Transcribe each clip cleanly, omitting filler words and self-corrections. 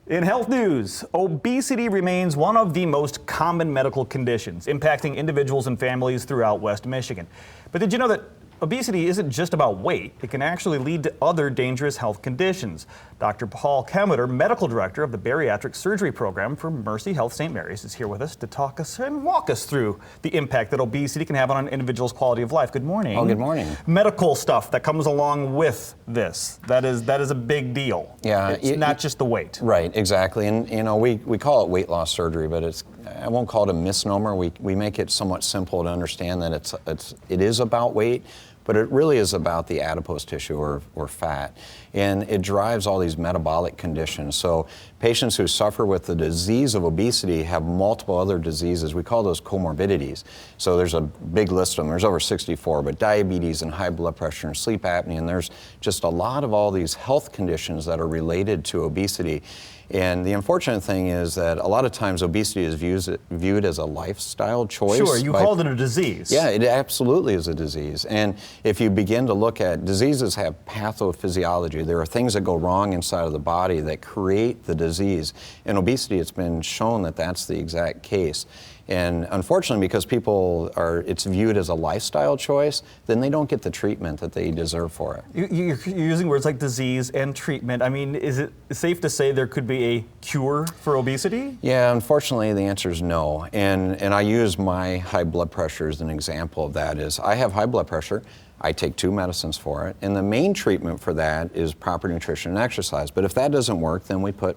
In health news, obesity remains one of the most common medical conditions impacting individuals and families throughout West Michigan. But did you know that obesity isn't just about weight? It can actually lead to other dangerous health conditions. Dr. Paul Kemeter, medical director of the Bariatric Surgery Program for Mercy Health St. Mary's, is here with us to talk us and walk us through the impact that obesity can have on an individual's quality of life. Good morning. Oh, good morning. Medical stuff that comes along with this. That is a big deal. Yeah, it's not just the weight. Right, exactly. And you know, we call it weight loss surgery, but I won't call it a misnomer. We make it somewhat simple to understand that it is about weight, but it really is about the adipose tissue or fat. And it drives all these metabolic conditions. So patients who suffer with the disease of obesity have multiple other diseases. We call those comorbidities. So there's a big list of them. There's over 64, but diabetes and high blood pressure and sleep apnea. And there's just a lot of all these health conditions that are related to obesity. And the unfortunate thing is that a lot of times obesity is viewed as a lifestyle choice. Sure, you called it a disease. Yeah, it absolutely is a disease. And if you begin to look at diseases have pathophysiology. There are things that go wrong inside of the body that create the disease. In obesity, it's been shown that that's the exact case. And unfortunately, because it's viewed as a lifestyle choice, then they don't get the treatment that they deserve for it. You're using words like disease and treatment. I mean, is it safe to say there could be a cure for obesity? Yeah, unfortunately, the answer is no. And I use my high blood pressure as an example of that. Is I have high blood pressure. I take 2 medicines for it. And the main treatment for that is proper nutrition and exercise. But if that doesn't work, then we put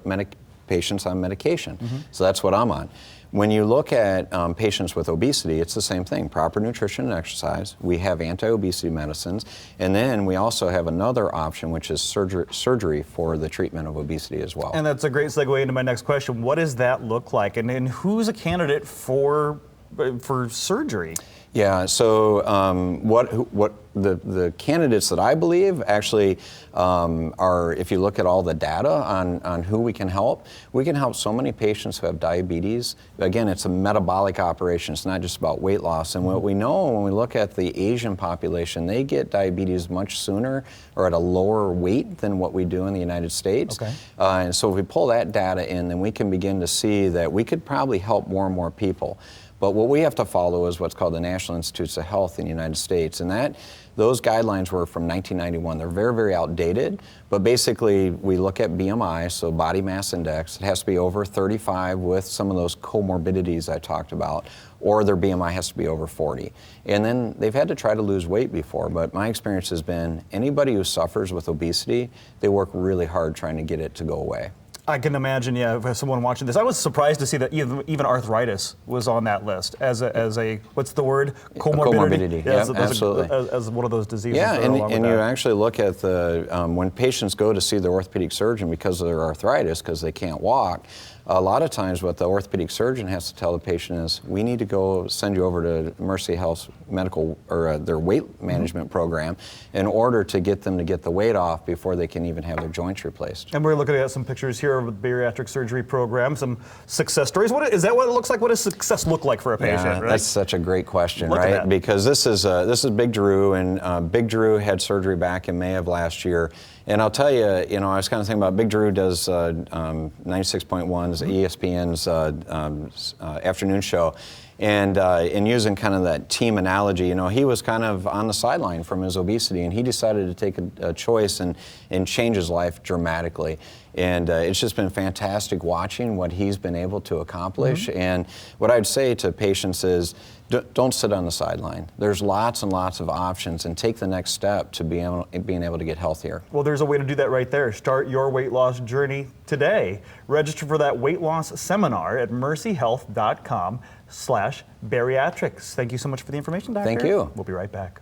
patients on medication. Mm-hmm. So that's what I'm on. When you look at patients with obesity, it's the same thing, proper nutrition and exercise. We have anti-obesity medicines, and then we also have another option, which is surgery for the treatment of obesity as well. And that's a great segue into my next question. What does that look like, and who's a candidate for surgery? Yeah, so what the candidates that I believe actually are, if you look at all the data on who we can help so many patients who have diabetes. Again, it's a metabolic operation. It's not just about weight loss. And what we know when we look at the Asian population, they get diabetes much sooner or at a lower weight than what we do in the United States. Okay. And so if we pull that data in, then we can begin to see that we could probably help more and more people. But what we have to follow is what's called the National Institutes of Health in the United States. And those guidelines were from 1991. They're very, very outdated. But basically, we look at BMI, so body mass index. It has to be over 35 with some of those comorbidities I talked about, or their BMI has to be over 40. And then they've had to try to lose weight before. But my experience has been anybody who suffers with obesity, they work really hard trying to get it to go away. I can imagine, yeah, if someone watching this. I was surprised to see that even arthritis was on that list as a what's the word? Comorbidity. Yeah, Yep, absolutely. As one of those diseases. Yeah, and you actually look at when patients go to see the orthopedic surgeon because of their arthritis, because they can't walk, a lot of times what the orthopedic surgeon has to tell the patient is, we need to go send you over to Mercy Health's medical or their weight management program in order to get them to get the weight off before they can even have their joints replaced. And we're looking at some pictures here of the bariatric surgery program, some success stories. Is that what it looks like? What does success look like for a patient? Yeah, right? That's such a great question, Look at right? that. Because this is Big Drew, and Big Drew had surgery back in May of last year. And I'll tell you, I was kind of thinking about Big Drew does 96.1's ESPN's afternoon show. And using kind of that team analogy, he was kind of on the sideline from his obesity, and he decided to take a choice and change his life dramatically. And it's just been fantastic watching what he's been able to accomplish. Mm-hmm. And what I'd say to patients is, don't sit on the sideline. There's lots and lots of options, and take the next step to being able to get healthier. Well, there's a way to do that right there. Start your weight loss journey today. Register for that weight loss seminar at mercyhealth.com/bariatrics. Thank you so much for the information, Doctor. Thank you. We'll be right back.